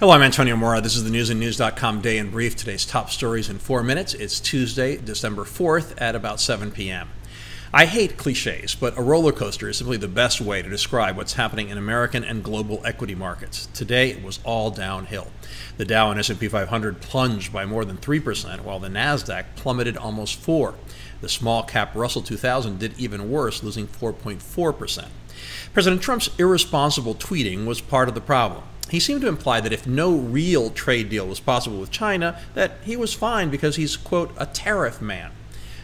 Hello, I'm Antonio Mora. This is the newsandnews.com Day in Brief. Today's top stories in 4 minutes. It's Tuesday, December 4th at about 7 p.m. I hate cliches, but a roller coaster is simply the best way to describe what's happening in American and global equity markets. Today, it was all downhill. The Dow and S&P 500 plunged by more than 3%, while the Nasdaq plummeted almost 4%. The small-cap Russell 2000 did even worse, losing 4.4%. President Trump's irresponsible tweeting was part of the problem. He seemed to imply that if no real trade deal was possible with China, that he was fine because he's, quote, a tariff man.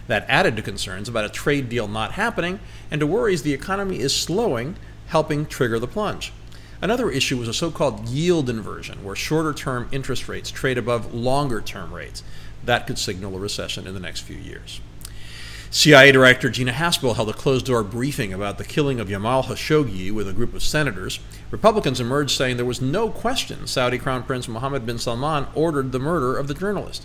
That added to concerns about a trade deal not happening and to worries the economy is slowing, helping trigger the plunge. Another issue was a so-called yield inversion, where shorter-term interest rates trade above longer-term rates. That could signal a recession in the next few years. CIA Director Gina Haspel held a closed-door briefing about the killing of Jamal Khashoggi with a group of senators. Republicans emerged saying there was no question Saudi Crown Prince Mohammed bin Salman ordered the murder of the journalist.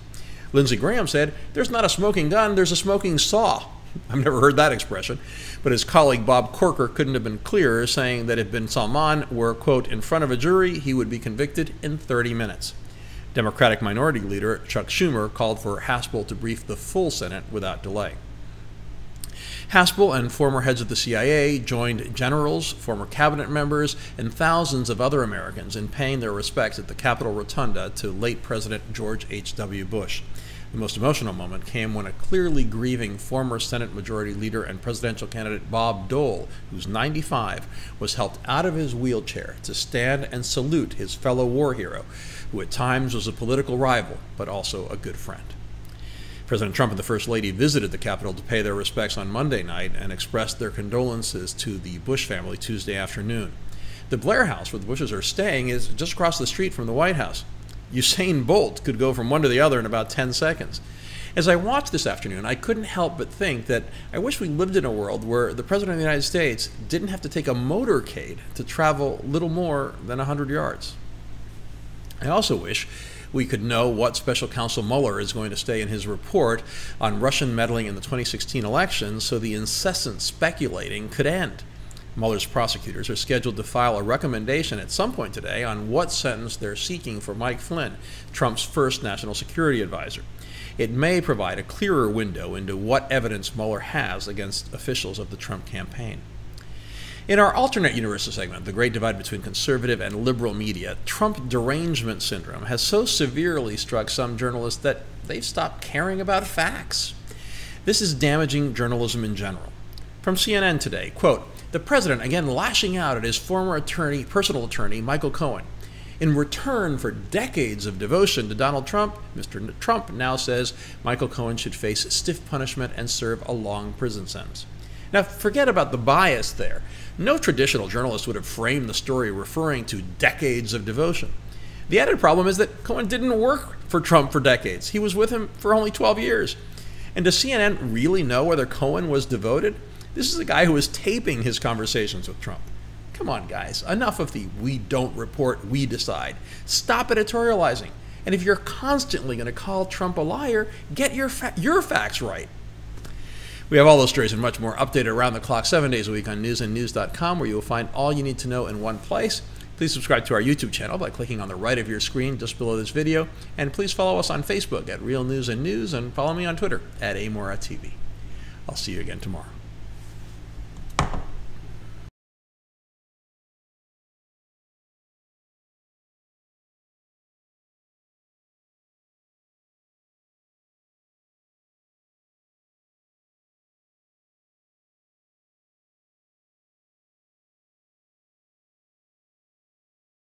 Lindsey Graham said, "There's not a smoking gun, there's a smoking saw." I've never heard that expression, but his colleague Bob Corker couldn't have been clearer, saying that if bin Salman were, quote, in front of a jury, he would be convicted in 30 minutes. Democratic Minority Leader Chuck Schumer called for Haspel to brief the full Senate without delay. Haspel and former heads of the CIA joined generals, former cabinet members, and thousands of other Americans in paying their respects at the Capitol Rotunda to late President George H.W. Bush. The most emotional moment came when a clearly grieving former Senate Majority Leader and presidential candidate Bob Dole, who's 95, was helped out of his wheelchair to stand and salute his fellow war hero, who at times was a political rival, but also a good friend. President Trump and the First Lady visited the Capitol to pay their respects on Monday night and expressed their condolences to the Bush family Tuesday afternoon. The Blair House, where the Bushes are staying, is just across the street from the White House. Usain Bolt could go from one to the other in about 10 seconds. As I watched this afternoon, I couldn't help but think that I wish we lived in a world where the President of the United States didn't have to take a motorcade to travel little more than 100 yards. I also wish we could know what Special Counsel Muller is going to say in his report on Russian meddling in the 2016 election so the incessant speculating could end. Mueller's prosecutors are scheduled to file a recommendation at some point today on what sentence they're seeking for Mike Flynn, Trump's first national security advisor. It may provide a clearer window into what evidence Mueller has against officials of the Trump campaign. In our alternate universe segment, The Great Divide Between Conservative and Liberal Media, Trump derangement syndrome has so severely struck some journalists that they've stopped caring about facts. This is damaging journalism in general. From CNN today, quote, "The president again lashing out at his former personal attorney, Michael Cohen. In return for decades of devotion to Donald Trump, Mr. Trump now says Michael Cohen should face stiff punishment and serve a long prison sentence." Now, forget about the bias there. No traditional journalist would have framed the story referring to decades of devotion. The added problem is that Cohen didn't work for Trump for decades. He was with him for only 12 years. And does CNN really know whether Cohen was devoted? This is a guy who was taping his conversations with Trump. Come on, guys. Enough of the "we don't report, we decide." Stop editorializing. And if you're constantly going to call Trump a liar, get your facts right. We have all those stories and much more updated around the clock 7 days a week on newsandnews.com, where you will find all you need to know in one place. Please subscribe to our YouTube channel by clicking on the right of your screen just below this video. And please follow us on Facebook at Real News and News, and follow me on Twitter at AMoraTV. I'll see you again tomorrow.